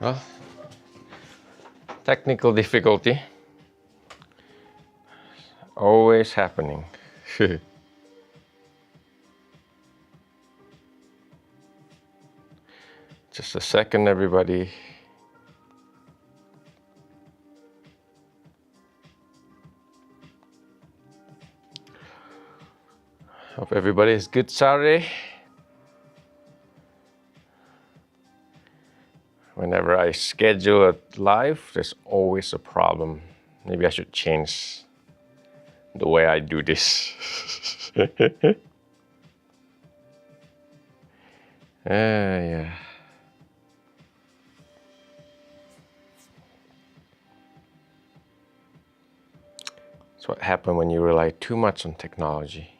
Well, technical difficulty. Always happening. Just a second, everybody. Hope everybody has good Saturday. Whenever I schedule a live, there's always a problem. Maybe I should change the way I do this. Yeah. It's what happens when you rely too much on technology.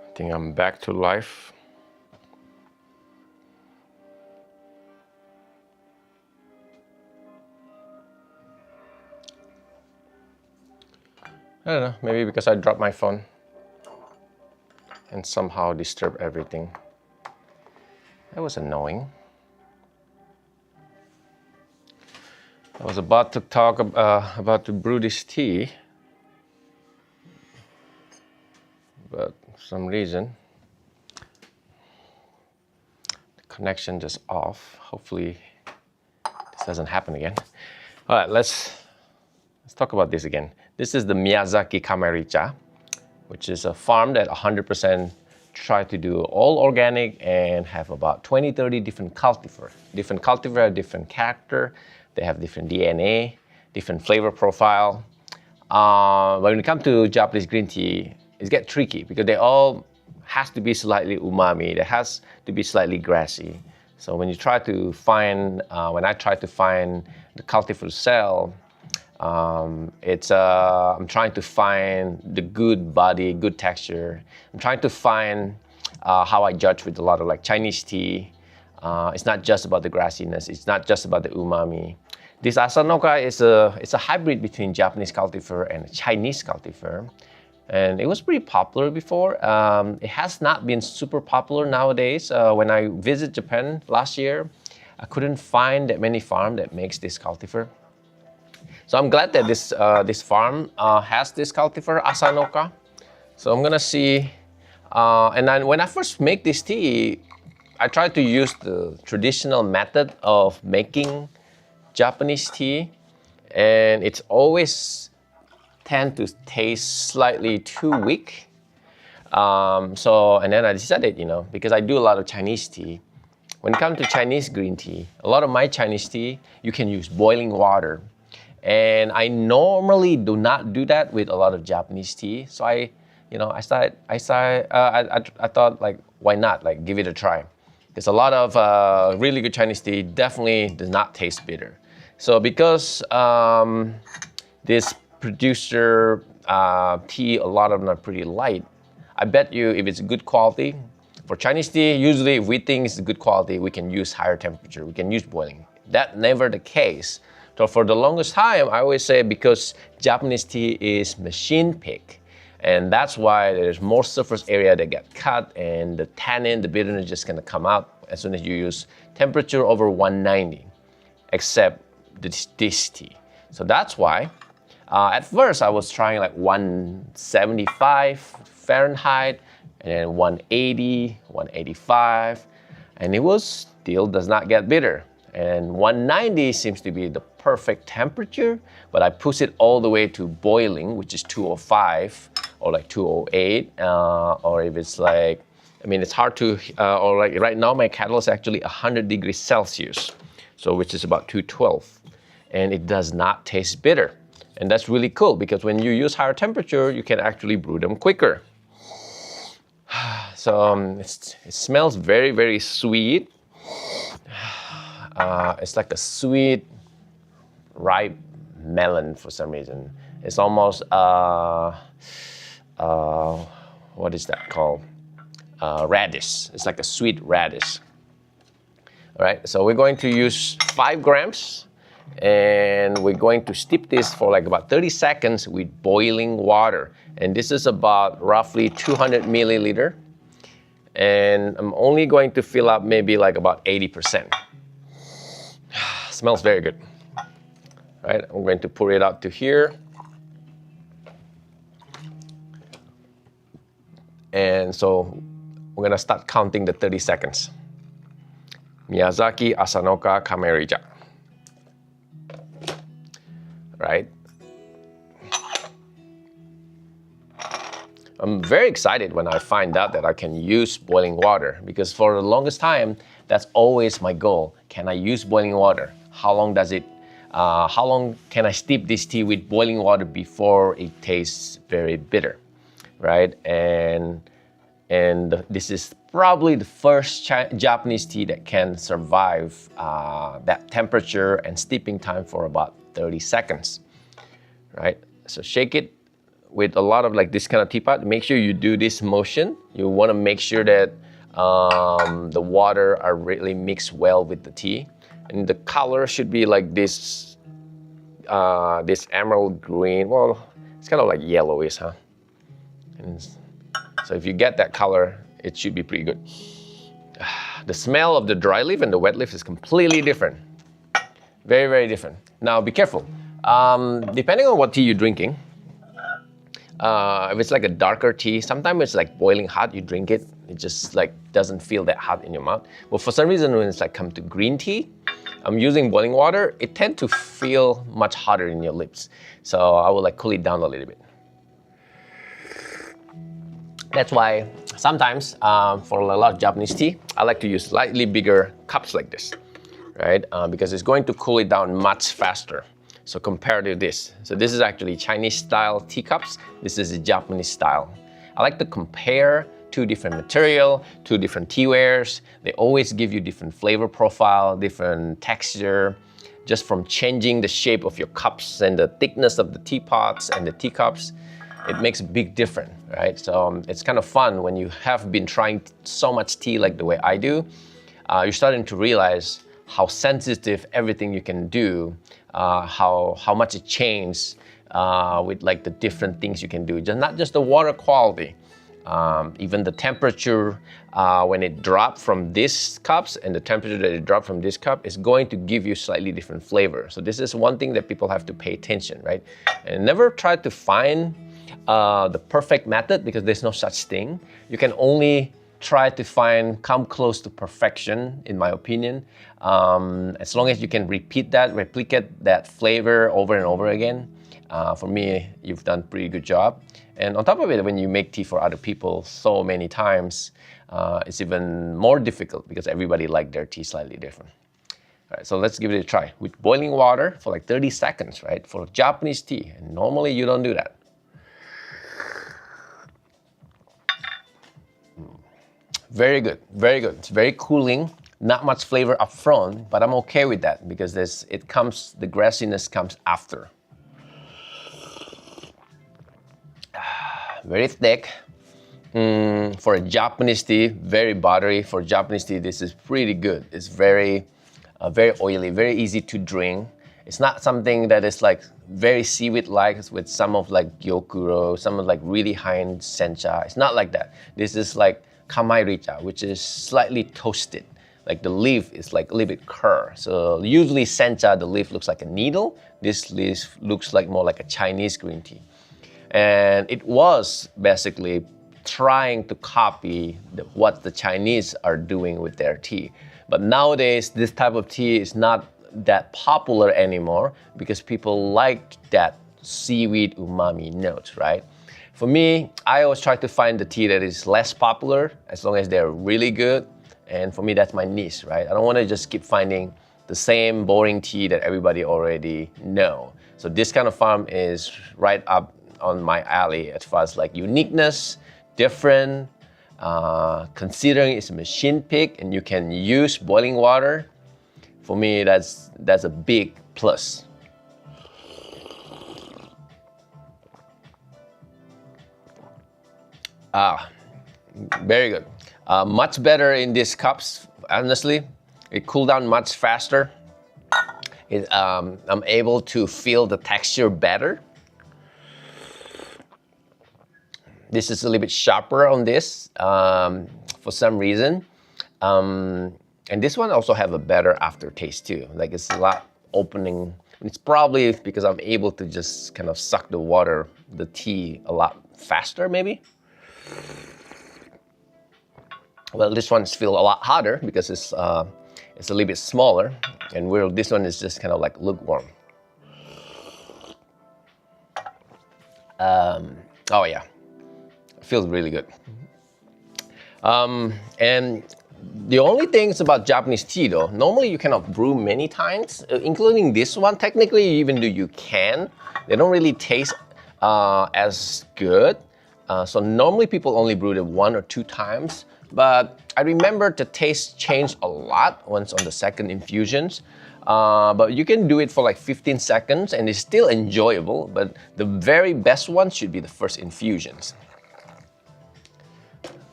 I think I'm back to life. I don't know, maybe because I dropped my phone and somehow disturbed everything. That was annoying. I was about to talk about to brew this tea, but for some reason the connection just off. Hopefully this doesn't happen again. All right, let's talk about this again. This is the Miyazaki Kamericha, which is a farm that 100% try to do all organic and have about 20-30 different cultivar. Different cultivar have different character, they have different DNA, different flavor profile. When it comes to Japanese green tea, it gets tricky because they all has to be slightly umami, they has to be slightly grassy. So when you try to find, when I try to find the cultivar cell, I'm trying to find the good body, good texture. I'm trying to find how I judge with a lot of like Chinese tea. It's not just about the grassiness. It's not just about the umami. This Asanoka is a hybrid between Japanese cultivar and Chinese cultivar. And it was pretty popular before. It has not been super popular nowadays. When I visited Japan last year, I couldn't find that many farms that makes this cultivar. So I'm glad that this farm has this cultivar, Asanoka. So I'm gonna see, and then when I first make this tea, I tried to use the traditional method of making Japanese tea, and it's always tend to taste slightly too weak. And then I decided, because I do a lot of Chinese tea, when it comes to Chinese green tea, a lot of my Chinese tea, you can use boiling water. And I normally do not do that with a lot of Japanese tea. So I thought like, why not? Like, give it a try. There's a lot of really good Chinese tea definitely does not taste bitter. So because this producer tea, a lot of them are pretty light, I bet you if it's good quality, for Chinese tea, usually if we think it's good quality, we can use higher temperature, we can use boiling. That's never the case. So for the longest time, I always say because Japanese tea is machine picked, and that's why there's more surface area that get cut, and the tannin, the bitterness is just gonna come out as soon as you use temperature over 190, except this tea. So that's why, at first I was trying like 175 Fahrenheit, and then 180, 185, and it was still does not get bitter. And 190 seems to be the perfect temperature, but I push it all the way to boiling, which is 205 or like 208, or if it's like, it's hard to, or like right now my kettle is actually 100 degrees Celsius, so which is about 212, and it does not taste bitter. And that's really cool because when you use higher temperature, you can actually brew them quicker. So it smells very, very sweet. It's like a sweet, ripe melon for some reason. It's almost, what is that called? radish. It's like a sweet radish. All right, so we're going to use 5 grams, and we're going to steep this for like about 30 seconds with boiling water. And this is about roughly 200 milliliter. And I'm only going to fill up maybe like about 80%. Smells very good. All right, I'm going to pour it out to here. And so we're gonna start counting the 30 seconds. Miyazaki Asanoka Kamerija. Right? I'm very excited when I find out that I can use boiling water, because for the longest time, that's always my goal. Can I use boiling water? How long can I steep this tea with boiling water before it tastes very bitter, right? And this is probably the first Japanese tea that can survive that temperature and steeping time for about 30 seconds, right? So shake it with a lot of like this kind of teapot. Make sure you do this motion. You want to make sure that the water are really mixed well with the tea. And the color should be like this, this emerald green. Well, it's kind of like yellowish, huh? And so if you get that color, it should be pretty good. The smell of the dry leaf and the wet leaf is completely different. Very, very different. Now be careful. Depending on what tea you're drinking, if it's like a darker tea, sometimes it's like boiling hot, you drink it, it just like doesn't feel that hot in your mouth. But for some reason, when it's like come to green tea, I'm using boiling water, it tends to feel much hotter in your lips. So I will like cool it down a little bit. That's why sometimes for a lot of Japanese tea, I like to use slightly bigger cups like this, right? Because it's going to cool it down much faster. So compared to this, so this is actually Chinese style teacups. This is a Japanese style. I like to compare two different material, two different teawares. They always give you different flavor profile, different texture, just from changing the shape of your cups and the thickness of the teapots and the teacups. It makes a big difference, right? So it's kind of fun when you have been trying so much tea like the way I do. You're starting to realize how sensitive everything you can do, how much it changes with like the different things you can do. Not just the water quality, even the temperature when it drops from these cups and the temperature that it drops from this cup is going to give you slightly different flavor. So this is one thing that people have to pay attention, right? And never try to find the perfect method, because there's no such thing. You can only try to come close to perfection, in my opinion. As long as you can replicate that flavor over and over again, for me, you've done a pretty good job. And on top of it, when you make tea for other people so many times, it's even more difficult because everybody likes their tea slightly different. All right, so let's give it a try with boiling water for like 30 seconds, right? For Japanese tea, and normally you don't do that. Very good, very good. It's very cooling, not much flavor up front, but I'm okay with that because the grassiness comes after. Very thick. For a Japanese tea, very buttery. For Japanese tea, this is pretty good. It's very oily, very easy to drink. It's not something that is like very seaweed-like with some of like gyokuro, some of like really high-end sencha. It's not like that. This is like kamairicha, which is slightly toasted. Like the leaf is like a little bit curved. So usually sencha, the leaf looks like a needle. This leaf looks like more like a Chinese green tea. And it was basically trying to copy what the Chinese are doing with their tea. But nowadays, this type of tea is not that popular anymore because people like that seaweed umami note, right? For me, I always try to find the tea that is less popular as long as they're really good. And for me, that's my niche, right? I don't want to just keep finding the same boring tea that everybody already know. So this kind of farm is right up on my alley as far as like uniqueness, different, considering it's a machine pick and you can use boiling water. For me, that's a big plus. Very good. Much better in these cups, honestly. It cooled down much faster. I'm able to feel the texture better. This is a little bit sharper on this for some reason. And this one also have a better aftertaste too. Like it's a lot opening. It's probably because I'm able to just kind of suck the water, the tea a lot faster maybe. Well, this one's feel a lot hotter because it's a little bit smaller, and this one is just kind of like lukewarm. Oh yeah, it feels really good. And the only things about Japanese tea though, normally you cannot brew many times, including this one. Technically, even though you can, they don't really taste as good. So normally people only brew it 1 or 2 times. But I remember the taste changed a lot once on the second infusions. But you can do it for like 15 seconds and it's still enjoyable. But the very best one should be the first infusions.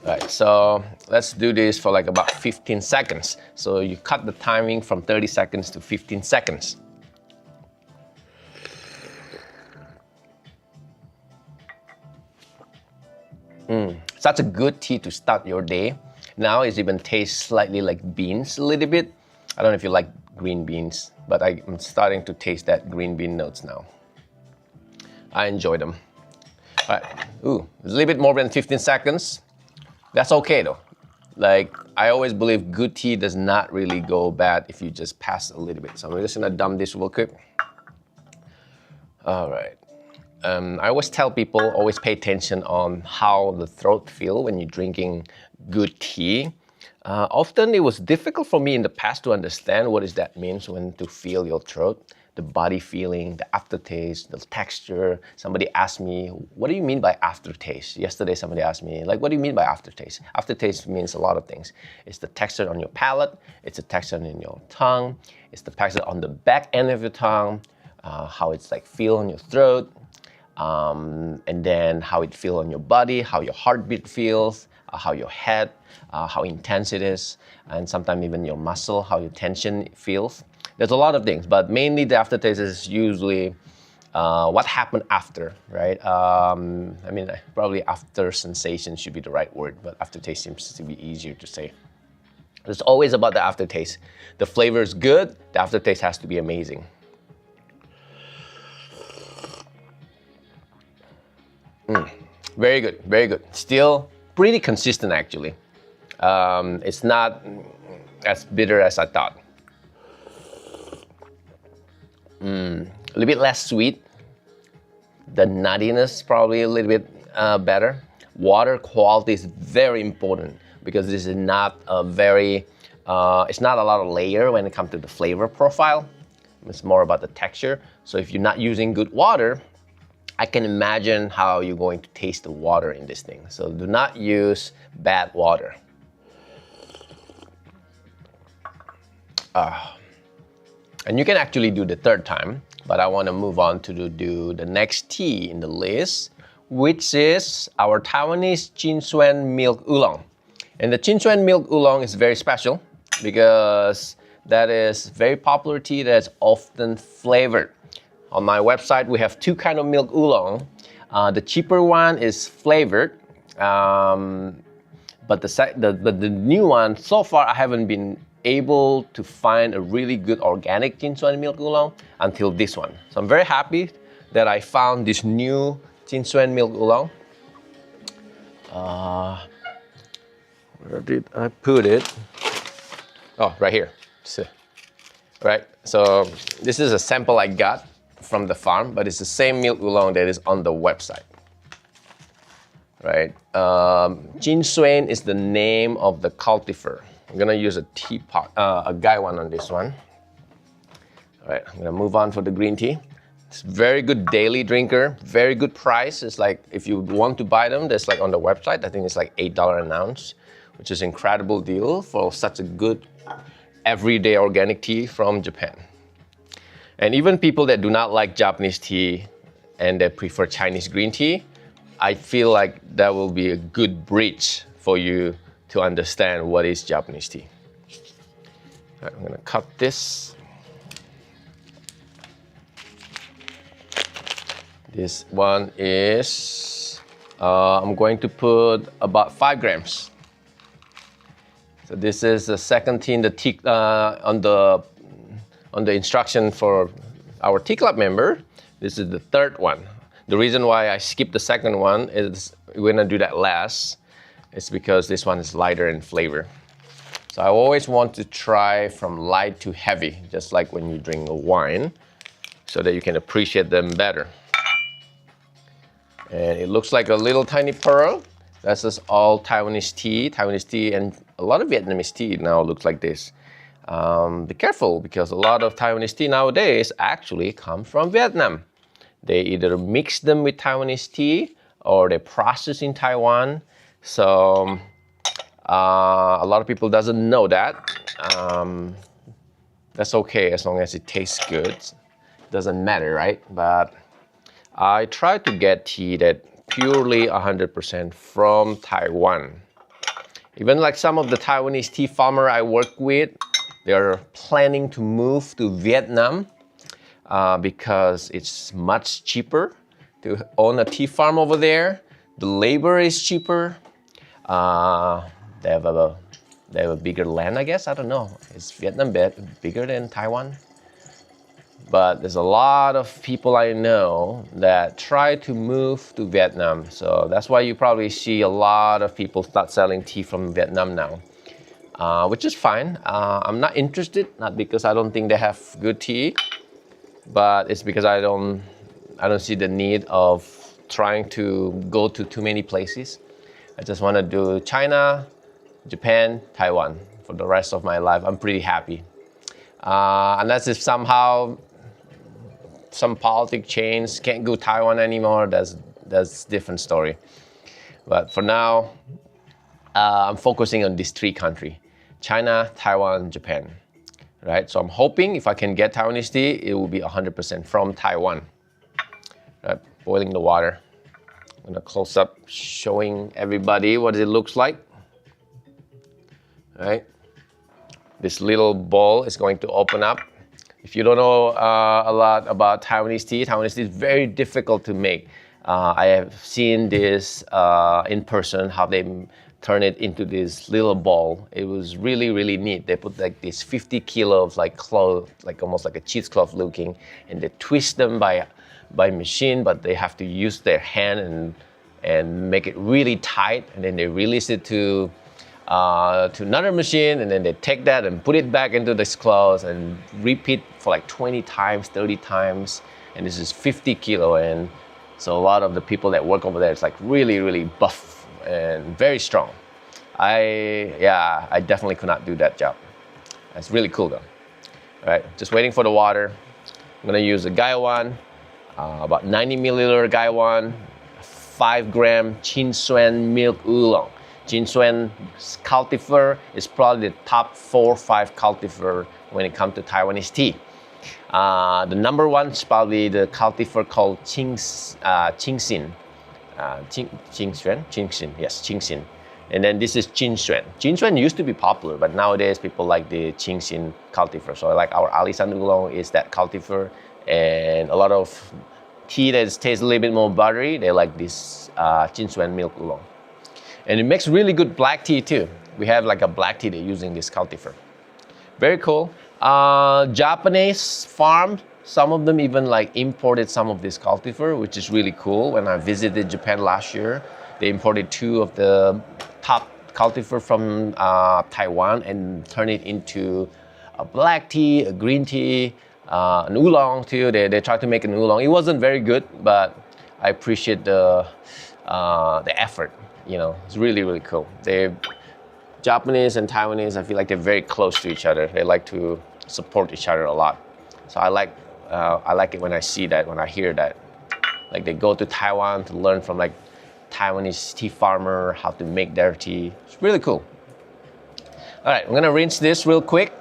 All right, so let's do this for like about 15 seconds. So you cut the timing from 30 seconds to 15 seconds. Such a good tea to start your day. Now it even tastes slightly like beans a little bit. I don't know if you like green beans, but I'm starting to taste that green bean notes now. I enjoy them. All right, ooh, it's a little bit more than 15 seconds. That's okay though. Like, I always believe good tea does not really go bad if you just pass a little bit. So I'm just gonna dump this real quick. All right. I always tell people, always pay attention on how the throat feel when you're drinking good tea. Often it was difficult for me in the past to understand what that means when to feel your throat, the body feeling, the aftertaste, the texture. Somebody asked me, what do you mean by aftertaste? Yesterday somebody asked me, like, what do you mean by aftertaste? Aftertaste means a lot of things. It's the texture on your palate, it's the texture in your tongue, it's the texture on the back end of your tongue, how it's like feel on your throat. And then how it feels on your body, how your heartbeat feels, how your head, how intense it is, and sometimes even your muscle, how your tension feels. There's a lot of things, but mainly the aftertaste is usually what happened after, right? I mean, probably after sensation should be the right word, but aftertaste seems to be easier to say. It's always about the aftertaste. The flavor is good, the aftertaste has to be amazing. Very good, very good. Still pretty consistent actually. It's not as bitter as I thought. A little bit less sweet. The nuttiness probably a little bit better. Water quality is very important because this is not a very, it's not a lot of layer when it comes to the flavor profile. It's more about the texture. So if you're not using good water, I can imagine how you're going to taste the water in this thing. So do not use bad water. And you can actually do the third time, but I want to move on to do the next tea in the list, which is our Taiwanese Qinxuan milk oolong. And the Qinxuan milk oolong is very special because that is very popular tea that is often flavored. On my website, we have 2 kinds of milk oolong. The cheaper one is flavored, but the new one, so far I haven't been able to find a really good organic Qinxuan milk oolong until this one. So I'm very happy that I found this new Qinxuan milk oolong. Where did I put it? Oh, right here. See. Right, so this is a sample I got from the farm, but it's the same milk oolong that is on the website. Right, Qinxuan is the name of the cultivar. I'm gonna use a teapot, a Gaiwan on this one. All right, I'm gonna move on for the green tea. It's very good daily drinker, very good price. It's like, if you want to buy them, there's like on the website, I think it's like $8 an ounce, which is an incredible deal for such a good everyday organic tea from Japan. And even people that do not like Japanese tea and they prefer Chinese green tea, I feel like that will be a good bridge for you to understand what is Japanese tea. All right, I'm gonna cut this. This one is, I'm going to put about 5 grams. So this is the second tea in the tea, on the instruction for our tea club member. This is the third one. The reason why I skipped the second one is we're gonna do that last. It's because this one is lighter in flavor. So I always want to try from light to heavy, just like when you drink a wine, so that you can appreciate them better. And it looks like a little tiny pearl. That's just all Taiwanese tea. Taiwanese tea and a lot of Vietnamese tea now looks like this. Be careful, because a lot of Taiwanese tea nowadays actually come from Vietnam. They either mix them with Taiwanese tea or they process in Taiwan. So a lot of people doesn't know that. That's okay as long as it tastes good. Doesn't matter, right? But I try to get tea that purely 100% from Taiwan. Even like some of the Taiwanese tea farmer I work with, they're planning to move to Vietnam because it's much cheaper to own a tea farm over there. The labor is cheaper. They have a bigger land, I guess. I don't know. Is Vietnam bigger than Taiwan? But there's a lot of people I know that try to move to Vietnam. So that's why you probably see a lot of people start selling tea from Vietnam now, which is fine. I'm not interested, not because I don't think they have good tea, but it's because I don't see the need of trying to go to too many places. I just want to do China, Japan, Taiwan for the rest of my life. I'm pretty happy. Unless if somehow some politic change, can't go Taiwan anymore, that's different story. But for now, I'm focusing on these 3 countries: China, Taiwan, Japan. Right? So I'm hoping if I can get Taiwanese tea, it will be 100% from Taiwan. Right? Boiling the water. I'm gonna close up, showing everybody what it looks like. Right? This little bowl is going to open up. If you don't know a lot about Taiwanese tea is very difficult to make. I have seen this in person, how they turn it into this little ball. It was really, really neat. They put like this 50 kilo of like cloth, like almost like a cheesecloth looking, and they twist them by machine, but they have to use their hand and make it really tight, and then they release it to another machine, and then they take that and put it back into this cloth and repeat for like 20 times, 30 times, and this is 50 kilo. And so a lot of the people that work over there, it's like really, really buff and very strong. I definitely could not do that job. That's really cool though. All right, just waiting for the water. I'm gonna use a Gaiwan, about 90 milliliter Gaiwan, 5 gram Chin Xuan milk oolong. Chin Xuan cultivar is probably the top 4 or 5 cultivar when it comes to Taiwanese tea. The number one is probably the cultivar called Qingxin. Qingxin. And then this is Chin Xuan. Chin Xuan used to be popular, but nowadays people like the Qingxin cultivar. So like our Alisan oolong is that cultivar, and a lot of tea that tastes a little bit more buttery, they like this Chin Xuan milk oolong. And it makes really good black tea too. We have like a black tea they're using this cultivar. Very cool. Japanese farms, some of them even like imported some of this cultivar, which is really cool. When I visited Japan last year, they imported 2 of the top cultivar from Taiwan and turned it into a black tea, a green tea, an oolong too. They tried to make an oolong. It wasn't very good, but I appreciate the effort. You know, it's really, really cool. Japanese and Taiwanese, I feel like they're very close to each other. They like to support each other a lot. So I like it when I see that, when I hear that. Like they go to Taiwan to learn from like Taiwanese tea farmer how to make their tea. It's really cool. All right, I'm gonna rinse this real quick.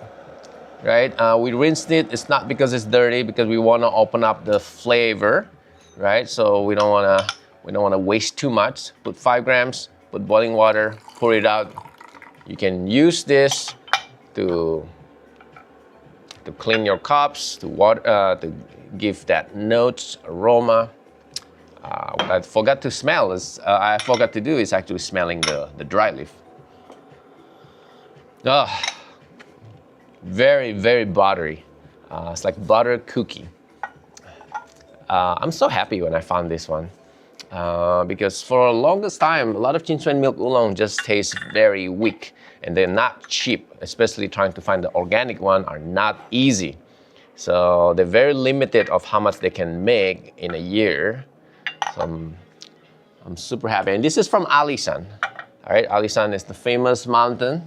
Right, we rinsed it. It's not because it's dirty, because we wanna open up the flavor, right? So we don't wanna waste too much. Put 5 grams, put boiling water, pour it out, You can use this to clean your cups, to give that notes, aroma. What I forgot to smell is, I forgot to do is actually smelling the dry leaf. Very, very buttery. It's like butter cookie. I'm so happy when I found this one. Because for the longest time, a lot of Chin milk oolong just tastes very weak and they're not cheap, especially trying to find the organic one are not easy. So they're very limited of how much they can make in a year. So I'm super happy. And this is from Alishan. All right, Alishan is the famous mountain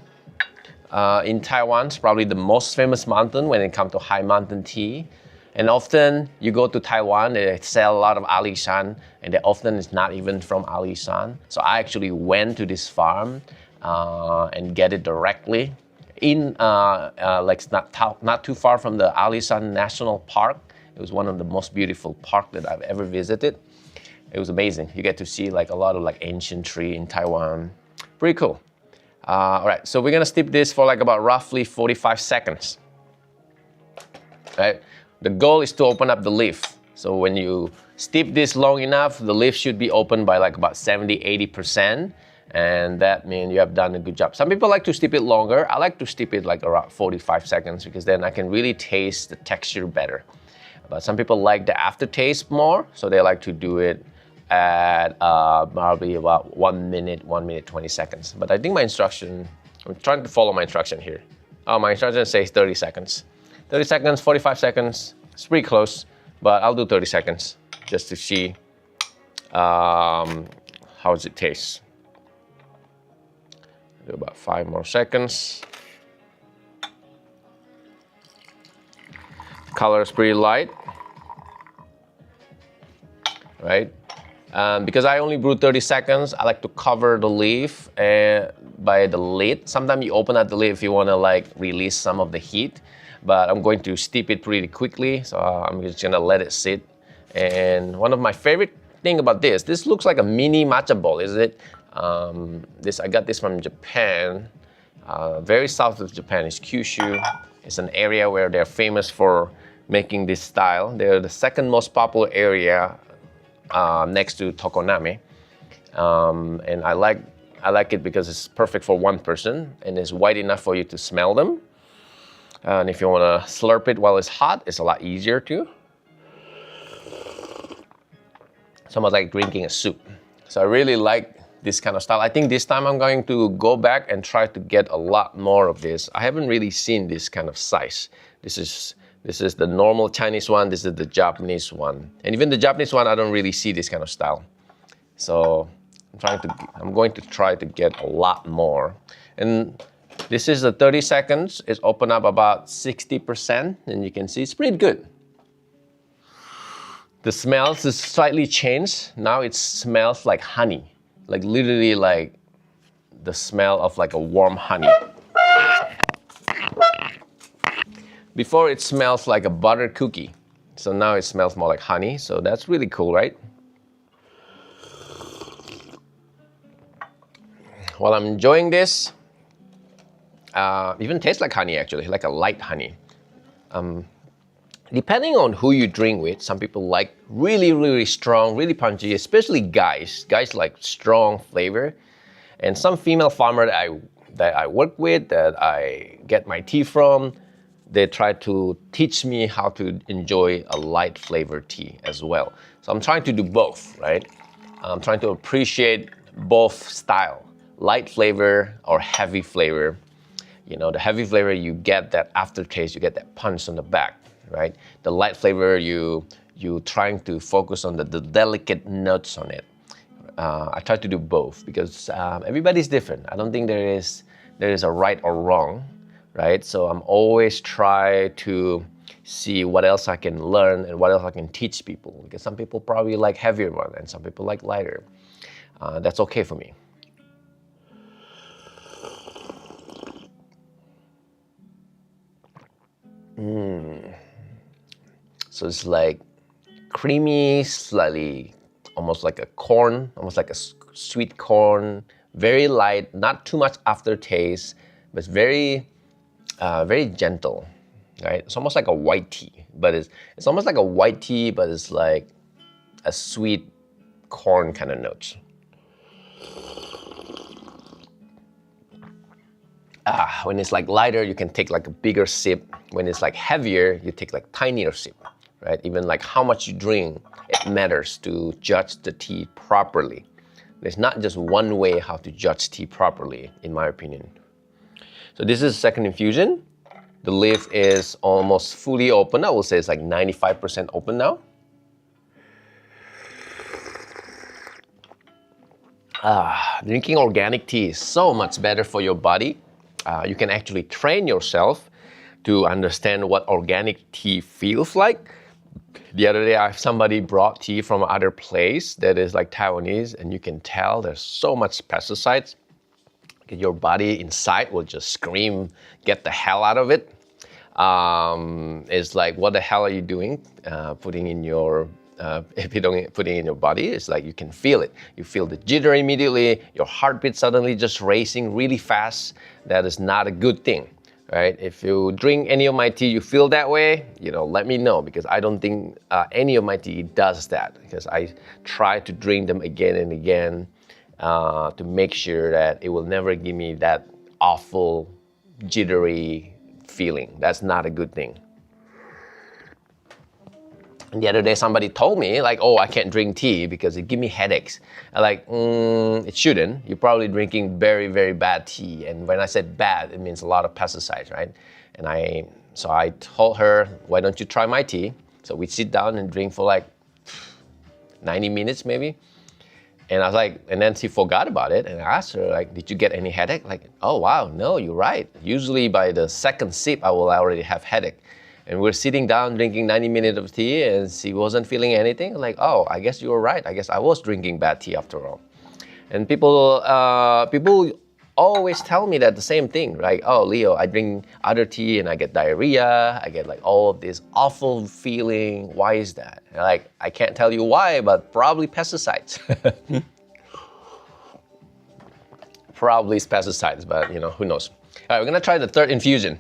in Taiwan. It's probably the most famous mountain when it comes to high mountain tea. And often you go to Taiwan, they sell a lot of Alishan, and they often it's not even from Alishan. So I actually went to this farm and get it directly in like not too far from the Alishan National Park. It was one of the most beautiful parks that I've ever visited. It was amazing. You get to see like a lot of like ancient tree in Taiwan. Pretty cool. All right, so we're gonna steep this for like about roughly 45 seconds. All right. The goal is to open up the leaf. So when you steep this long enough, the leaf should be open by like about 70–80%. And that means you have done a good job. Some people like to steep it longer. I like to steep it like around 45 seconds because then I can really taste the texture better. But some people like the aftertaste more, so they like to do it at probably about 1 minute, 1 minute, 20 seconds. But I think my instruction, I'm trying to follow my instruction here. My instruction says 30 seconds. 30 seconds, 45 seconds, it's pretty close, but I'll do 30 seconds just to see how does it taste. Do about 5 more seconds. The color is pretty light, right? Because I only brew 30 seconds, I like to cover the leaf by the lid. Sometimes you open up the lid if you want to like release some of the heat. But I'm going to steep it pretty quickly, so I'm just gonna let it sit. And one of my favorite thing about this looks like a mini matcha bowl, is it? I got this from Japan, very south of Japan is Kyushu. It's an area where they're famous for making this style. They're the second most popular area next to Tokonami. And I like it because it's perfect for one person and it's wide enough for you to smell them. And if you want to slurp it while it's hot, it's a lot easier too. It's almost like drinking a soup. So I really like this kind of style. I think this time I'm going to go back and try to get a lot more of this. I haven't really seen this kind of size. This is the normal Chinese one. This is the Japanese one. And even the Japanese one, I don't really see this kind of style. So I'm going to try to get a lot more. And this is the 30 seconds. It's open up about 60%, and you can see it's pretty good. The smells is slightly changed. Now it smells like honey, like literally like the smell of like a warm honey. Before it smells like a butter cookie, so now it smells more like honey. So that's really cool, right? While I'm enjoying this, even tastes like honey actually, like a light honey. Depending on who you drink with, some people like really, really strong, really punchy, especially guys. Guys like strong flavor. And some female farmer that I work with, that I get my tea from, they try to teach me how to enjoy a light flavored tea as well. So I'm trying to do both, right? I'm trying to appreciate both style, light flavor or heavy flavor. You know, the heavy flavor, you get that aftertaste, you get that punch on the back, right? The light flavor, you trying to focus on the delicate notes on it. I try to do both because everybody's different. I don't think there is a right or wrong, right? So I'm always try to see what else I can learn and what else I can teach people. Because some people probably like heavier one and some people like lighter. That's okay for me. So it's like creamy, slightly almost like a corn, almost like a sweet corn, very light, not too much aftertaste, but it's very, very gentle, right? It's almost like a white tea, but it's almost like a white tea, but it's like a sweet corn kind of notes. When it's like lighter, you can take like a bigger sip. When it's like heavier, you take like tinier sip, right? Even like how much you drink, it matters to judge the tea properly. There's not just one way how to judge tea properly, in my opinion. So this is the second infusion. The lid is almost fully open. I will say it's like 95% open now. Drinking organic tea is so much better for your body. You can actually train yourself to understand what organic tea feels like. The other day, somebody brought tea from another place that is like Taiwanese, and you can tell there's so much pesticides. Your body inside will just scream, get the hell out of it. It's like, what the hell are you doing? Putting in your if you don't put it in your body, it's like you can feel it. You feel the jitter immediately, your heartbeat suddenly just racing really fast. That is not a good thing, right? If you drink any of my tea, you feel that way, let me know, because I don't think any of my tea does that, because I try to drink them again and again to make sure that it will never give me that awful, jittery feeling. That's not a good thing. And the other day, somebody told me, like, oh, I can't drink tea because it gives me headaches. I'm like, it shouldn't. You're probably drinking very, very bad tea. And when I said bad, it means a lot of pesticides, right? And so I told her, why don't you try my tea? So we sit down and drink for like 90 minutes maybe. And I was like, and then she forgot about it. And I asked her, like, did you get any headache? Like, oh, wow, no, you're right. Usually by the second sip, I will already have headache. And we're sitting down drinking 90 minutes of tea, and she wasn't feeling anything. Like, oh, I guess you were right. I guess I was drinking bad tea after all. And people always tell me that the same thing, like, oh, Leo, I drink other tea and I get diarrhea. I get like all of this awful feeling. Why is that? And like, I can't tell you why, but probably pesticides. Probably it's pesticides, but who knows? All right, we're gonna try the third infusion.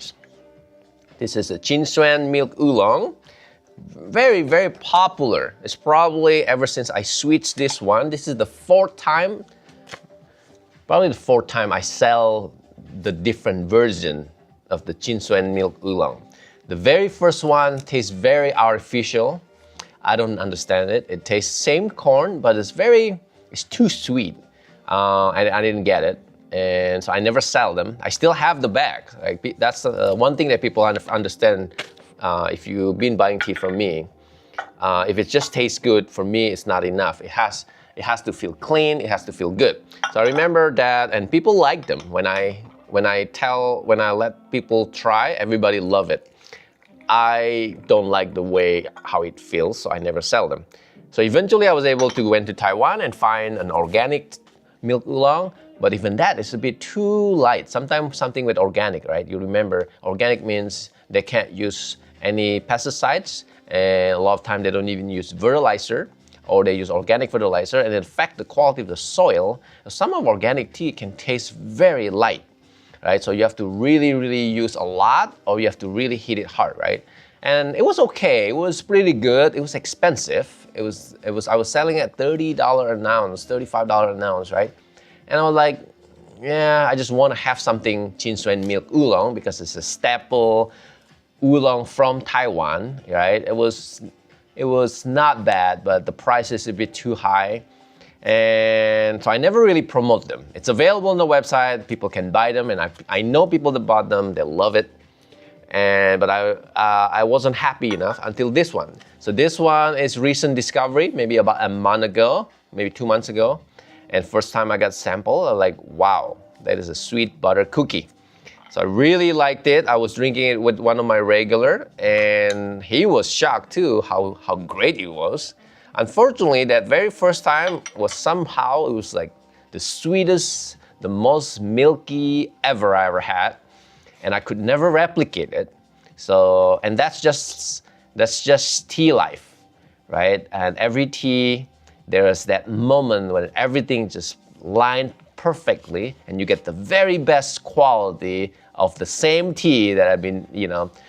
This is a Chinsuan milk oolong. Very, very popular. It's probably ever since I switched this one. This is the fourth time I sell the different version of the Chinsuan milk oolong. The very first one tastes very artificial. I don't understand it. It tastes same corn, but it's too sweet. I didn't get it. And so I never sell them. I still have the bag. Like, that's one thing that people understand if you've been buying tea from me. If it just tastes good, for me, it's not enough. It has to feel clean. It has to feel good. So I remember that, and people like them. When I let people try, everybody love it. I don't like the way how it feels, so I never sell them. So eventually, I was able to went to Taiwan and find an organic milk oolong. But even that is a bit too light. Sometimes something with organic, right? You remember, organic means they can't use any pesticides, and a lot of time they don't even use fertilizer, or they use organic fertilizer, and it affects the quality of the soil. Some of organic tea can taste very light, right? So you have to really, really use a lot, or you have to really hit it hard, right? And it was okay. It was pretty good. It was expensive. I was selling at $30 an ounce, $35 an ounce, right? And I was like, yeah, I just want to have something Chinsuan milk oolong because it's a staple oolong from Taiwan, right? It was not bad, but the price is a bit too high. And so I never really promote them. It's available on the website. People can buy them, and I know people that bought them. They love it. But I wasn't happy enough until this one. So this one is recent discovery, maybe about a month ago, maybe 2 months ago. And first time I got sample, I was like, wow, that is a sweet butter cookie. So I really liked it. I was drinking it with one of my regular, and he was shocked too how great it was. Unfortunately, that very first time it was like the sweetest, the most milky I ever had, and I could never replicate it. So, and that's just tea life, right? And every tea, there is that moment when everything just lined perfectly, and you get the very best quality of the same tea that I've been,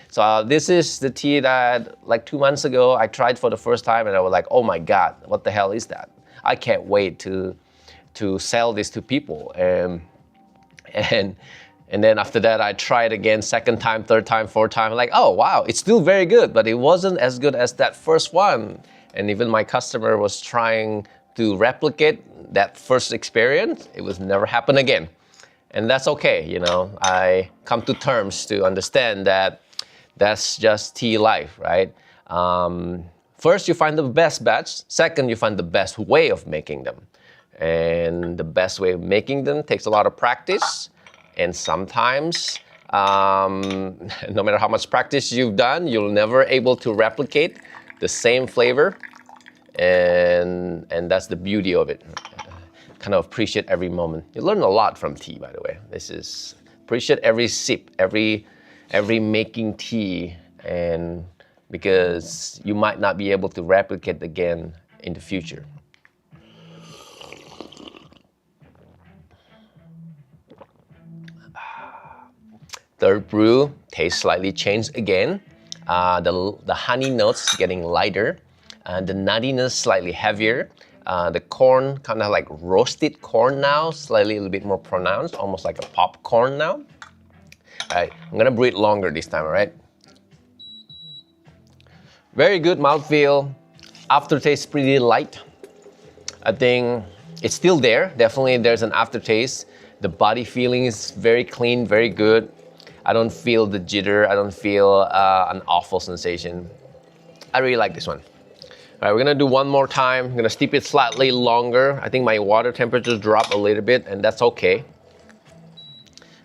So this is the tea that like 2 months ago I tried for the first time, and I was like, oh my God, what the hell is that? I can't wait to sell this to people. And then after that, I tried again, second time, third time, fourth time. Like, oh wow, it's still very good, but it wasn't as good as that first one. And even my customer was trying to replicate that first experience. It was never happen again. And that's okay, I come to terms to understand that that's just tea life, right? First, you find the best batch. Second, you find the best way of making them. And the best way of making them takes a lot of practice. And sometimes, no matter how much practice you've done, you'll never able to replicate the same flavor. And that's the beauty of it. Kind of appreciate every moment. You learn a lot from tea, by the way. Appreciate every sip, every making tea, and because you might not be able to replicate again in the future. Third brew, taste slightly changed again. The honey notes getting lighter, the nuttiness slightly heavier. The corn, kind of like roasted corn now, slightly a little bit more pronounced, almost like a popcorn now. All right, I'm gonna brew it longer this time, all right? Very good mouthfeel. Aftertaste pretty light. I think it's still there. Definitely there's an aftertaste. The body feeling is very clean, very good. I don't feel the jitter. I don't feel an awful sensation. I really like this one. All right, we're gonna do one more time. I'm gonna steep it slightly longer. I think my water temperature dropped a little bit, and that's okay.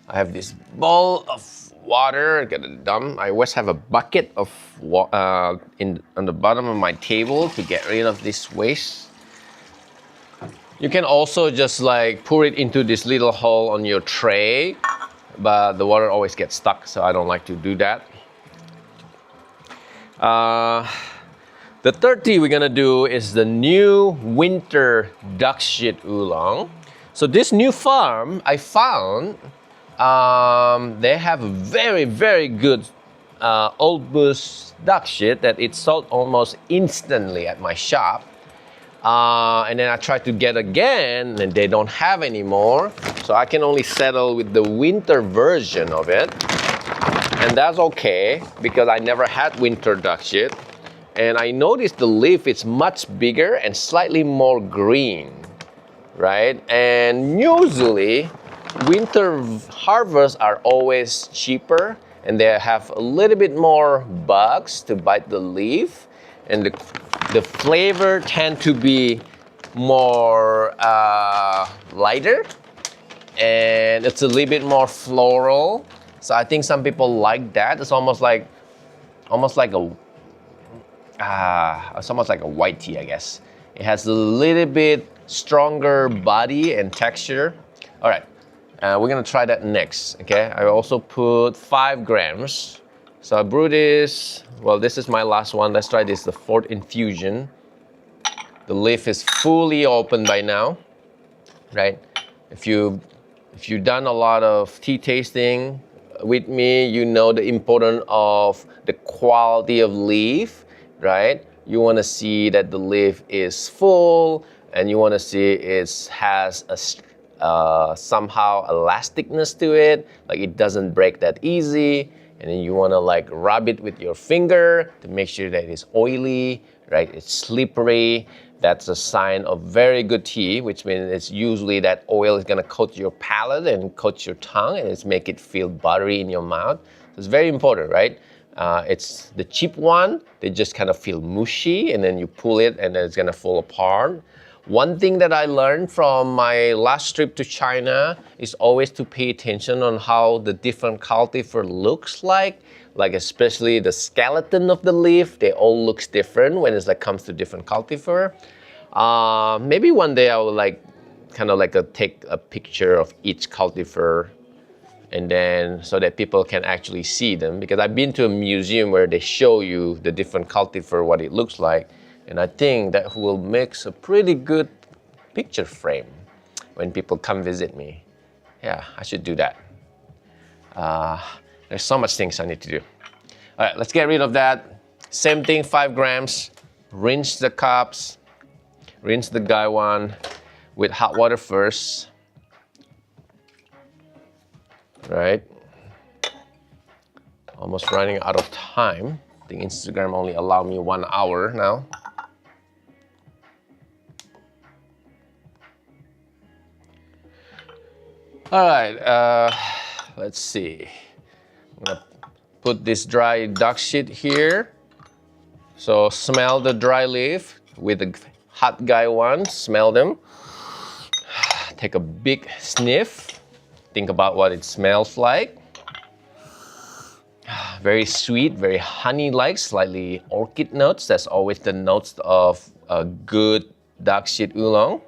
I have this bowl of water, get it done. I always have a bucket of on the bottom of my table to get rid of this waste. You can also just like pour it into this little hole on your tray, but the water always gets stuck, so I don't like to do that. The third tea we're gonna do is the new winter duck shit oolong. So this new farm I found, they have a very, very good old bush duck shit that it's sold almost instantly at my shop. And then I tried to get again, and they don't have anymore. So I can only settle with the winter version of it. And that's okay, because I never had winter duck shit. And I noticed the leaf is much bigger and slightly more green, right? And usually, winter harvests are always cheaper, and they have a little bit more bugs to bite the leaf. And the flavor tend to be more lighter, and it's a little bit more floral. So I think some people like that. It's almost like a white tea, I guess. It has a little bit stronger body and texture. All right, we're gonna try that next, okay? I also put 5 grams. So I brew this, well, this is my last one. Let's try this, the 4th infusion. The leaf is fully open by now, right? If you've done a lot of tea tasting with me, you know the importance of the quality of leaf, right? You wanna see that the leaf is full, and you wanna see it has a somehow elasticness to it, like it doesn't break that easy. And then you wanna like rub it with your finger to make sure that it's oily, right? It's slippery. That's a sign of very good tea, which means it's usually that oil is gonna coat your palate and coat your tongue, and it's make it feel buttery in your mouth. So it's very important, right? It's the cheap one, they just kind of feel mushy, and then you pull it and then it's gonna fall apart. One thing that I learned from my last trip to China is always to pay attention on how the different cultivar looks like especially the skeleton of the leaf. They all looks different when it comes to different cultivar. Maybe one day I will take a picture of each cultivar, and then so that people can actually see them, because I've been to a museum where they show you the different cultivar, what it looks like. And I think that will make a pretty good picture frame. when people come visit me. Yeah, I should do that. There's so much things I need to do. All right, let's get rid of that. Same thing, 5 grams. Rinse the cups. Rinse the gaiwan with hot water first. Right? Almost running out of time. I think Instagram only allow me 1 hour now. All right, let's see. I'm gonna put this dry duck shit here. So smell the dry leaf with the hot gaiwan, smell them. Take a big sniff. Think about what it smells like. Very sweet, very honey-like, slightly orchid notes. That's always the notes of a good duck shit oolong.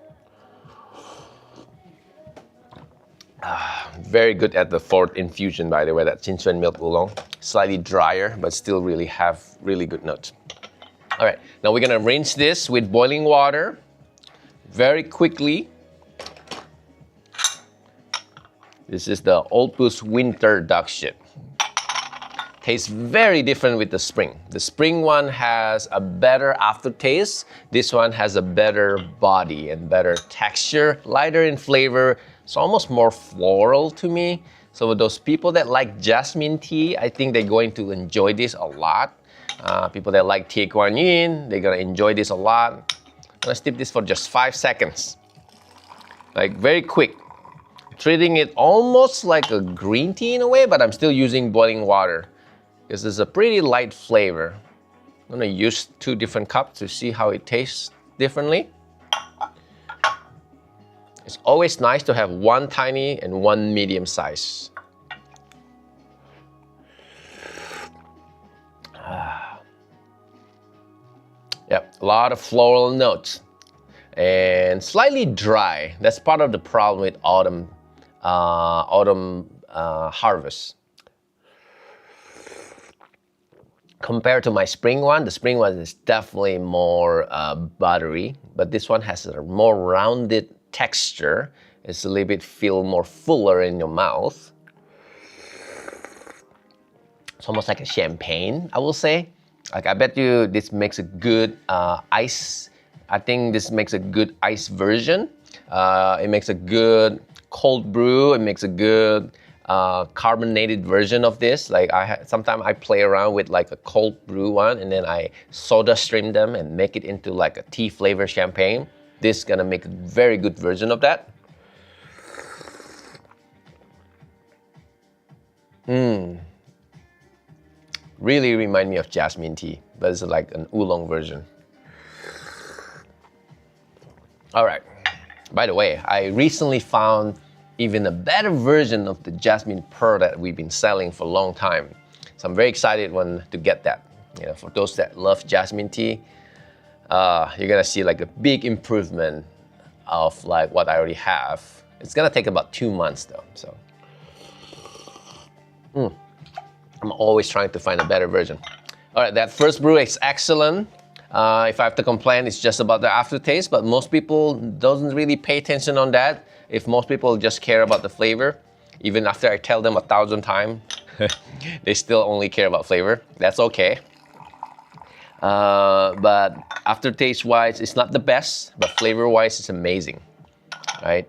Very good at the 4th infusion, by the way, that Chinchuen milk oolong. Slightly drier, but still really have really good notes. All right, now we're gonna rinse this with boiling water very quickly. This is the Opus Winter duck shit. Tastes very different with the spring. The spring one has a better aftertaste. This one has a better body and better texture, lighter in flavor. It's almost more floral to me. So with those people that like jasmine tea, I think they're going to enjoy this a lot. People that like Tie Guan Yin, they're gonna enjoy this a lot. I'm gonna steep this for just 5 seconds. Like very quick. Treating it almost like a green tea in a way, but I'm still using boiling water because it's a pretty light flavor. I'm gonna use 2 different cups to see how it tastes differently. It's always nice to have 1 tiny and 1 medium size. Yep, a lot of floral notes and slightly dry. That's part of the problem with autumn harvest. Compared to my spring one, the spring one is definitely more buttery, but this one has a more rounded texture. It's a little bit feel more fuller in your mouth. It's almost like a champagne, I will say. Like I bet you this makes a good ice. I think this makes a good ice version. It makes a good cold brew. It makes a good carbonated version of this. Like sometimes I play around with like a cold brew one and then I soda stream them and make it into like a tea flavor champagne. This is gonna make a very good version of that. Really remind me of jasmine tea, but it's like an oolong version. All right, by the way, I recently found even a better version of the jasmine pearl that we've been selling for a long time. So I'm very excited to get that. You know, for those that love jasmine tea, you're gonna see like a big improvement of like what I already have. It's gonna take about 2 months though, so. I'm always trying to find a better version. All right, that first brew is excellent. If I have to complain, it's just about the aftertaste, but most people doesn't really pay attention on that. If most people just care about the flavor, even after I tell them 1,000 times, they still only care about flavor. That's okay. But aftertaste-wise, it's not the best, but flavor-wise, it's amazing, right?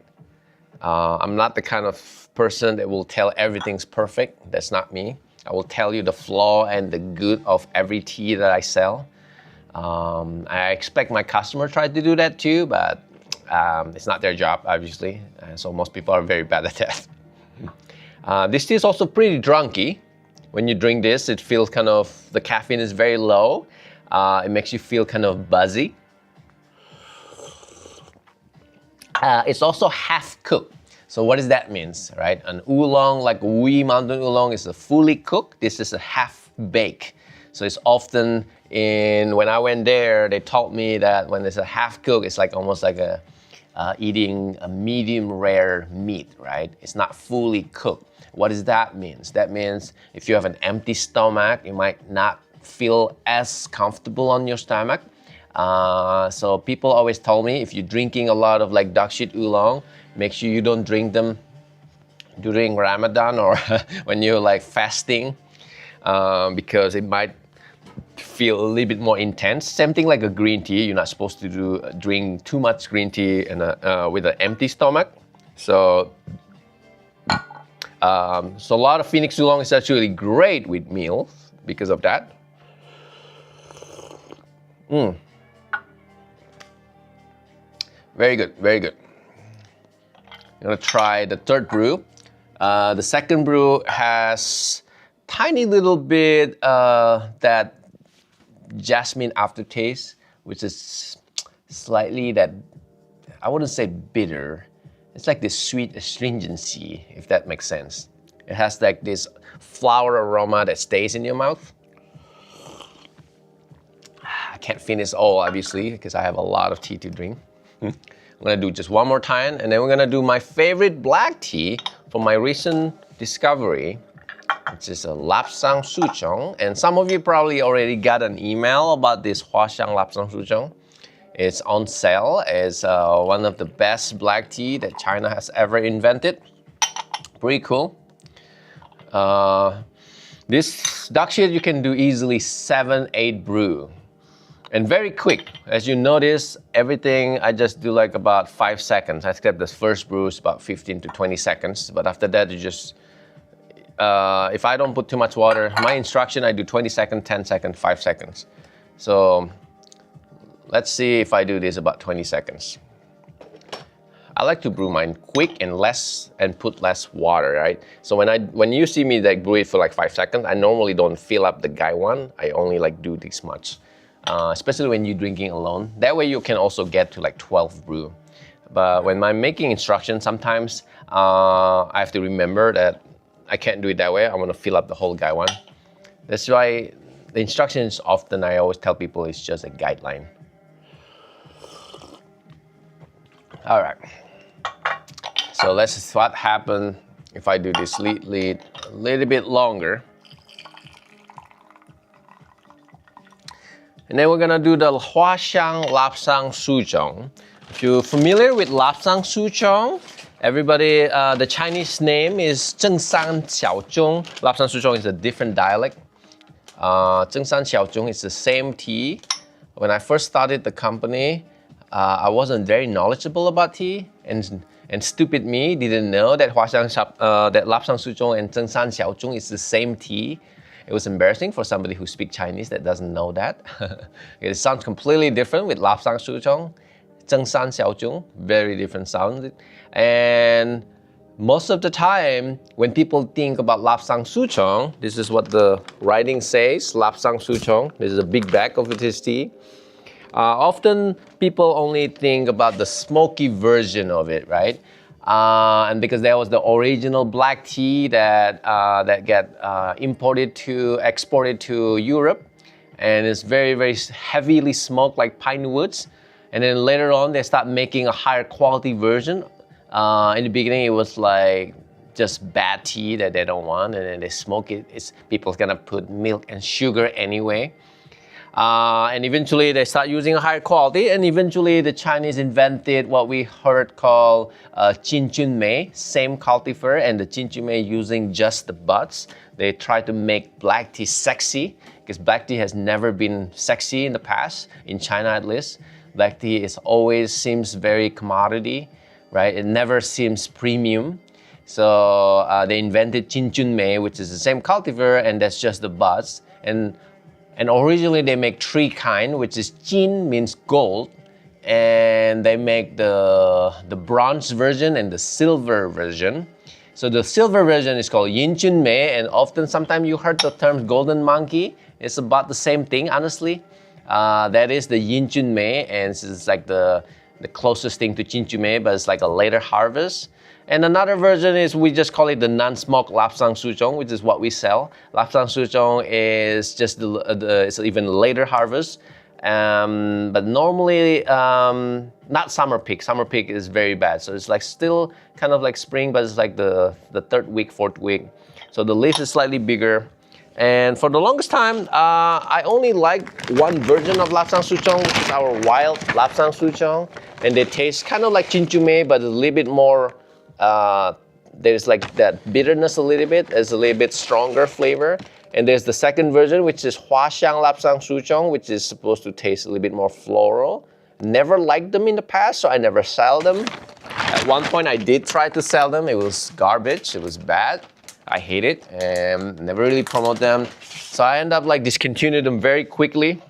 I'm not the kind of person that will tell everything's perfect. That's not me. I will tell you the flaw and the good of every tea that I sell. I expect my customer try to do that too, but it's not their job, obviously. So most people are very bad at that. This tea is also pretty drunky. When you drink this, it feels kind of, the caffeine is very low. It makes you feel kind of buzzy. It's also half cooked. So what does that mean, right? An oolong, like Wee Mountain Oolong, is a fully cooked. This is a half bake. So it's often when I went there, they told me that when it's a half cook, it's like almost like eating a medium rare meat, right? It's not fully cooked. What does that mean? That means if you have an empty stomach, you might not feel as comfortable on your stomach. So people always told me, if you're drinking a lot of like dark shit oolong, make sure you don't drink them during Ramadan or when you're like fasting, because it might feel a little bit more intense. Same thing like a green tea. You're not supposed to drink too much green tea with an empty stomach. So a lot of Phoenix Oolong is actually great with meals because of that. Very good, very good. I'm gonna try the third brew. The second brew has tiny little bit that jasmine aftertaste, which is slightly that, I wouldn't say bitter. It's like this sweet astringency, if that makes sense. It has like this flower aroma that stays in your mouth. I can't finish all, obviously, because I have a lot of tea to drink. I'm gonna do just one more time, and then we're gonna do my favorite black tea from my recent discovery, which is a Lapsang Souchong. And some of you probably already got an email about this Huaxiang Lapsang Souchong. It's on sale. It's one of the best black tea that China has ever invented. Pretty cool. This dark shade you can do easily 7-8 brew. And very quick. As you notice, everything I just do like about 5 seconds. Except the first brew is about 15 to 20 seconds. But after that, you just, if I don't put too much water, my instruction, I do 20 seconds, 10 seconds, 5 seconds. So let's see if I do this about 20 seconds. I like to brew mine quick and put less water, right? So when you see me like brew it for like 5 seconds, I normally don't fill up the gaiwan. I only like do this much, especially when you're drinking alone. That way you can also get to like 12 brew. But when I'm making instructions, sometimes I have to remember that I can't do it that way. I want to fill up the whole gaiwan. That's why the instructions often I always tell people it's just a guideline. All right, so let's see what happens if I do this lead a little bit longer. And then we're gonna do the Huaxiang Lapsang Souchong. If you're familiar with Lapsang Souchong, everybody, the Chinese name is Zhengshan Xiaozhong. Lapsang Souchong is a different dialect. Zhengshan Xiaozhong is the same tea. When I first started the company, I wasn't very knowledgeable about tea, and stupid me didn't know that that Lapsang Souchong and Zhengshan Xiaozhong is the same tea. It was embarrassing for somebody who speaks Chinese that doesn't know that. It sounds completely different with Lapsang Souchong, Zhengshan Xiaozhong, very different sound. And most of the time, when people think about Lapsang Souchong, this is what the writing says, Lapsang Souchong. This is a big bag of this tea. Often people only think about the smoky version of it, right? And because that was the original black tea that get exported to Europe, and it's very, very heavily smoked like pine woods. And then later on, they start making a higher quality version. In the beginning, it was like just bad tea that they don't want, and then they smoke it. People's gonna put milk and sugar anyway. And eventually they start using a higher quality, and eventually the Chinese invented what we heard called Jinjunmei, same cultivar, and the Jinjunmei using just the buds. They try to make black tea sexy, because black tea has never been sexy in the past, in China at least. Black tea always seems very commodity, right? It never seems premium. So they invented Jinjunmei, which is the same cultivar, and that's just the buds. And originally they make 3 kinds, which is Jin means gold, and they make the bronze version and the silver version. So the silver version is called Yinjunmei, and often sometimes you heard the term golden monkey. It's about the same thing, honestly. That is the Yinjunmei, and it's like the closest thing to Jinjunmei, but it's like a later harvest. And another version is, we just call it the non-smoked Lapsang Souchong, which is what we sell. Lapsang Souchong is just it's even later harvest. But normally, not summer peak. Summer peak is very bad. So it's like still kind of like spring, but it's like the 3rd week, 4th week. So the leaf is slightly bigger. And for the longest time, I only liked one version of Lapsang Souchong, which is our wild Lapsang Souchong. And they taste kind of like Chinchume, but a little bit more, there's like that bitterness a little bit. It's a little bit stronger flavor. And there's the second version, which is Huaxiang Lapsang Souchong, which is supposed to taste a little bit more floral. Never liked them in the past, so I never sell them. At one point, I did try to sell them. It was garbage. It was bad. I hate it and never really promote them. So I end up like discontinuing them very quickly.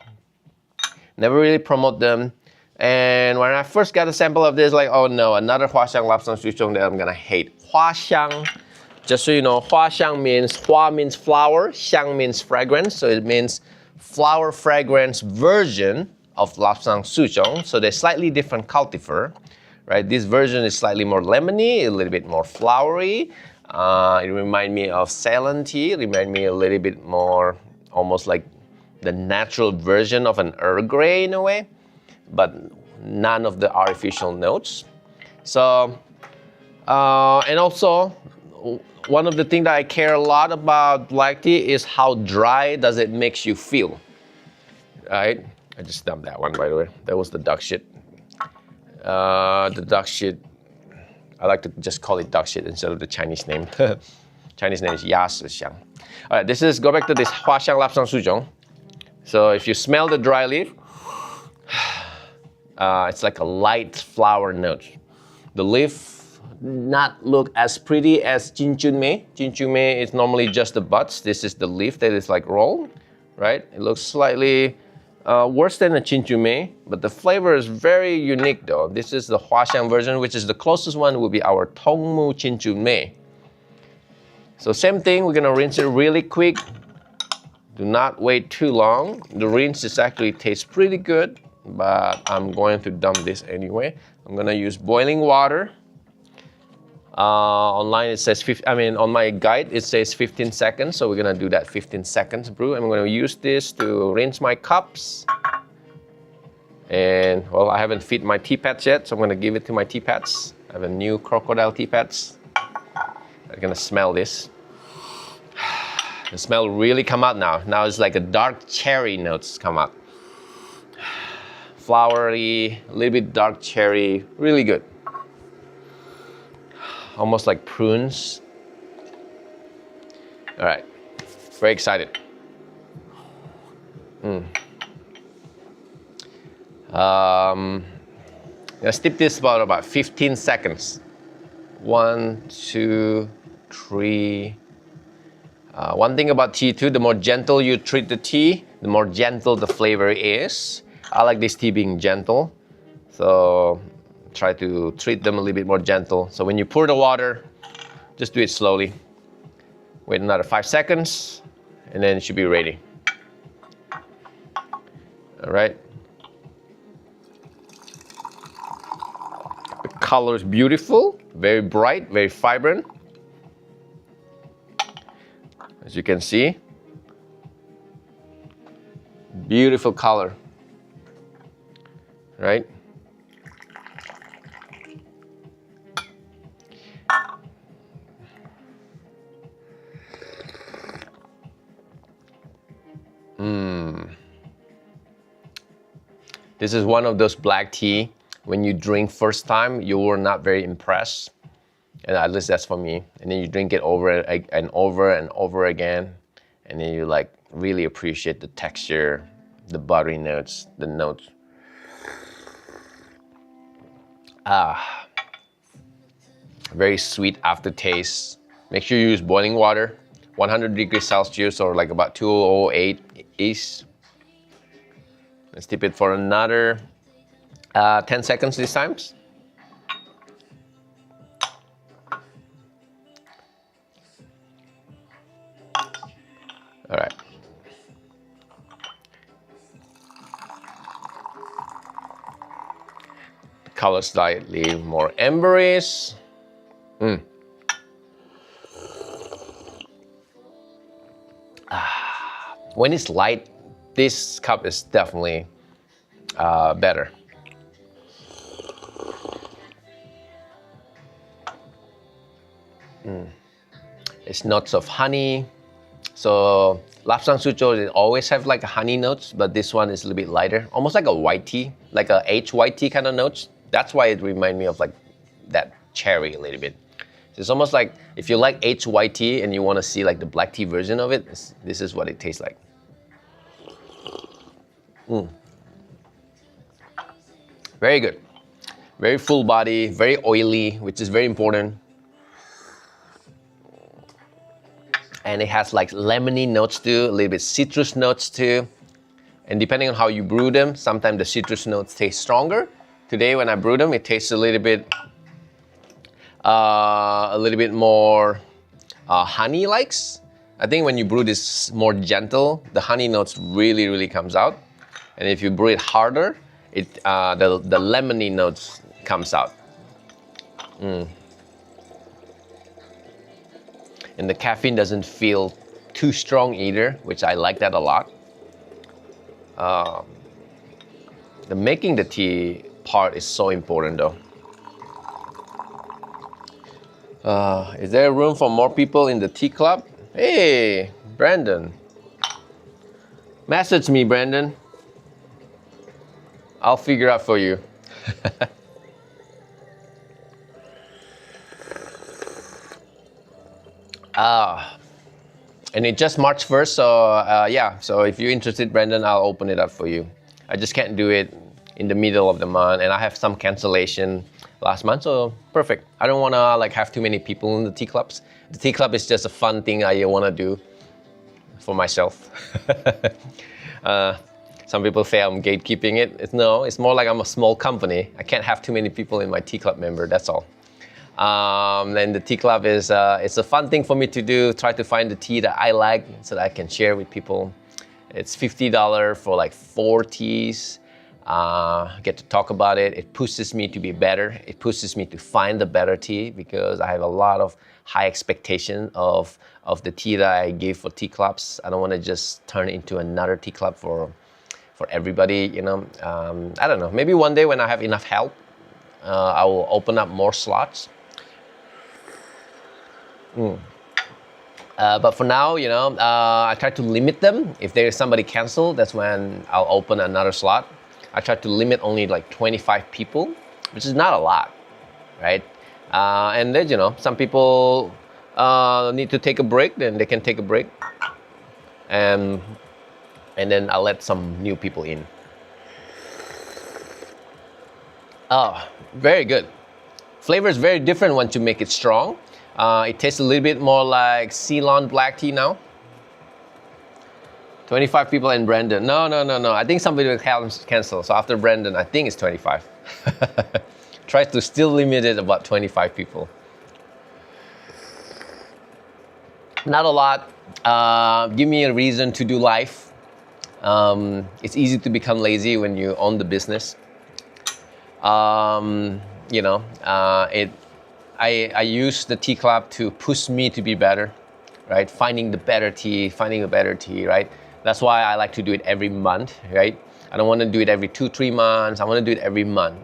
Never really promote them. And when I first got a sample of this, like, oh no, another Huaxiang Lapsang Souchong that I'm gonna hate. Huaxiang, just so you know, Huaxiang means, Hua means flower, Xiang means fragrance. So it means flower fragrance version of Lapsang Souchong. So they're slightly different cultivar, right? This version is slightly more lemony, a little bit more flowery. It reminds me of Ceylon tea. It reminds me a little bit more, almost like the natural version of an Earl Grey in a way, but none of the artificial notes. So, and also, one of the things that I care a lot about black tea is how dry does it makes you feel, right? I just dumped that one, by the way. That was the duck shit. The duck shit. I like to just call it duck shit instead of the Chinese name. Chinese name is Ya Shi Xiang. All right, go back to this Huaxiang Lapsang Souchong. So if you smell the dry leaf, it's like a light flower note. The leaf not look as pretty as Jinchunmei. Jinchunmei is normally just the buds. This is the leaf that is like rolled, right? It looks slightly worse than the Chinchume, but the flavor is very unique though. This is the Huaxiang version, which is the closest one will be our Tongmu Chinchume. So same thing, we're gonna rinse it really quick. Do not wait too long. The rinse is actually tastes pretty good, but I'm going to dump this anyway. I'm gonna use boiling water. Online it says, on my guide it says 15 seconds, so we're gonna do that 15 seconds brew. I'm gonna use this to rinse my cups. And well, I haven't fed my tea pads yet, so I'm gonna give it to my tea pads. I have a new crocodile tea pads. I'm gonna smell this. The smell really come out now. Now it's like a dark cherry notes come out. Flowery, a little bit dark cherry, really good. Almost like prunes. All right, very excited. Let's dip this about 15 seconds. 1, 2, 3. One thing about tea too, the more gentle you treat the tea, the more gentle the flavor is. I like this tea being gentle, so try to treat them a little bit more gentle. So when you pour the water, just do it slowly. Wait another 5 seconds, and then it should be ready. All right. The color is beautiful, very bright, very vibrant. As you can see, beautiful color, right? This is one of those black tea, when you drink first time, you were not very impressed. And at least that's for me. And then you drink it over and over and over again. And then you like really appreciate the texture, the buttery notes, the notes. Very sweet aftertaste. Make sure you use boiling water, 100 degrees Celsius or like about 208 East. Let's dip it for another 10 seconds this time. All right. The color slightly more emberish. When it's light, this cup is definitely better. It's notes of honey, So Lapsang Sucho, they always have like honey notes, but this one is a little bit lighter, almost like a white tea, like a H white tea kind of notes. That's why it reminds me of like that cherry a little bit. So it's almost like if you like H white tea and you want to see like the black tea version of it, this is what it tastes like. Very good. Very full body, very oily, which is very important. And it has like lemony notes too, a little bit citrus notes too. And depending on how you brew them, sometimes the citrus notes taste stronger. Today when I brew them, it tastes a little bit more honey-likes. I think when you brew this more gentle, the honey notes really comes out. And if you brew it harder, the lemony notes comes out. And the caffeine doesn't feel too strong either, which I like that a lot. The making the tea part is so important though. Is there room for more people in the tea club? Hey, Brandon. Message me, Brandon. I'll figure out for you. And it just March 1st, so yeah. So if you're interested, Brandon, I'll open it up for you. I just can't do it in the middle of the month, and I have some cancellation last month, so perfect. I don't want to like have too many people in the tea clubs. The tea club is just a fun thing I want to do for myself. Some people say I'm gatekeeping it. No, it's more like I'm a small company. I can't have too many people in my tea club member, that's all. And the tea club is it's a fun thing for me to do, try to find the tea that I like so that I can share with people. It's $50 for like 4 teas. Get to talk about it. It pushes me to be better. It pushes me to find the better tea because I have a lot of high expectation of the tea that I give for tea clubs. I don't want to just turn it into another tea club for everybody, you know. I don't know, maybe one day when I have enough help, I will open up more slots. But for now, you know, I try to limit them. If there is somebody canceled, that's when I'll open another slot. I try to limit only like 25 people, which is not a lot, right? And then, you know, some people need to take a break, then they can take a break. And then I'll let some new people in. Oh, very good. Flavor is very different once you make it strong. It tastes a little bit more like Ceylon black tea now. 25 people and Brandon. No. I think somebody will cancel. So after Brandon, I think it's 25. Try to still limit it about 25 people. Not a lot. Give me a reason to do life. It's easy to become lazy when you own the business. You know, I use the tea club to push me to be better, right? Finding the better tea, right? That's why I like to do it every month, right? I don't want to do it every 2-3 months. I want to do it every month.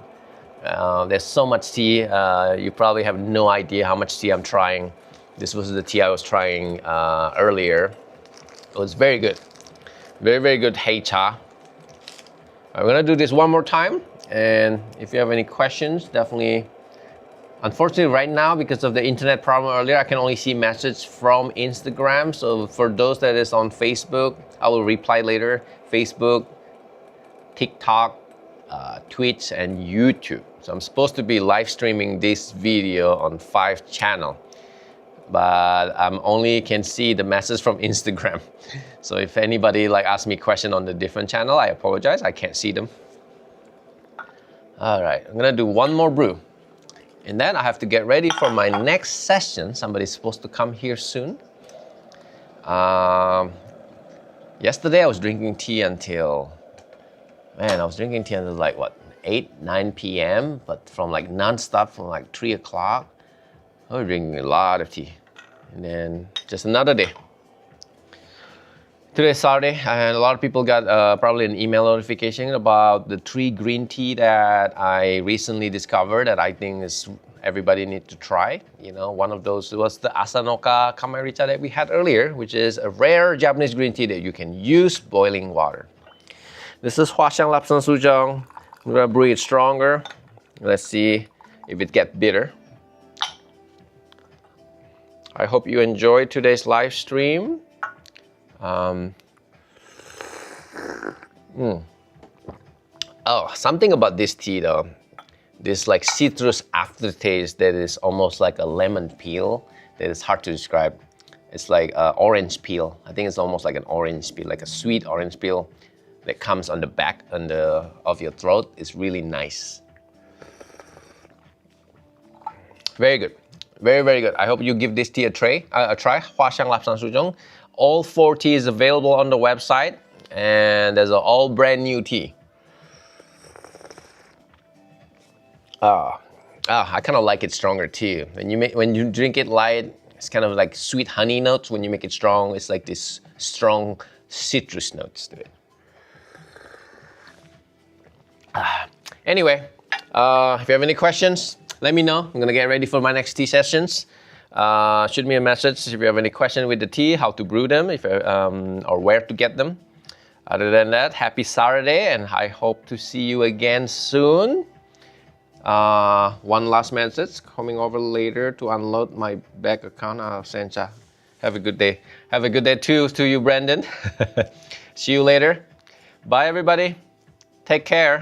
There's so much tea. You probably have no idea how much tea I'm trying. This was the tea I was trying earlier. It was very good. Very good Hei Cha. I'm gonna do this one more time. And if you have any questions, definitely. Unfortunately, right now, because of the internet problem earlier, I can only see messages from Instagram. So for those that is on Facebook, I will reply later. Facebook, TikTok, Twitch, and YouTube. So I'm supposed to be live streaming this video on 5 channels. But I only can see the message from Instagram. So if anybody like asks me a question on the different channel, I apologize, I can't see them. All right, I'm gonna do one more brew. And then I have to get ready for my next session. Somebody's supposed to come here soon. Yesterday I was drinking tea until, like what, 8, 9 p.m. But from like non-stop from like 3 o'clock. I was drinking a lot of tea. And then just another day. Today's Saturday, and a lot of people got probably an email notification about the 3 green tea that I recently discovered that I think is everybody need to try. You know, one of those was the Asanoka Kamaricha that we had earlier, which is a rare Japanese green tea that you can use boiling water. This is Hwaseong Lapsang Sujong. I'm gonna brew it stronger. Let's see if it gets bitter. I hope you enjoyed today's live stream. Oh, something about this tea though. This like citrus aftertaste that is almost like a lemon peel that is hard to describe. It's like orange peel. I think it's almost like an orange peel, like a sweet orange peel that comes on the back of your throat. It's really nice. Very good. Very, very good. I hope you give this tea a try. Hwaseong Lapsang Sujong. All 4 teas available on the website, and there's an all brand new tea. I kind of like it stronger too. When you drink it light, it's kind of like sweet honey notes. When you make it strong, it's like this strong citrus notes to it. Anyway, if you have any questions, let me know. I'm gonna get ready for my next tea sessions. Shoot me a message if you have any question with the tea, how to brew them, or where to get them. Other than that, happy Saturday, and I hope to see you again soon. One last message, coming over later to unload my bank account. Sencha, have a good day. Have a good day too to you, Brandon. See you later. Bye, everybody. Take care.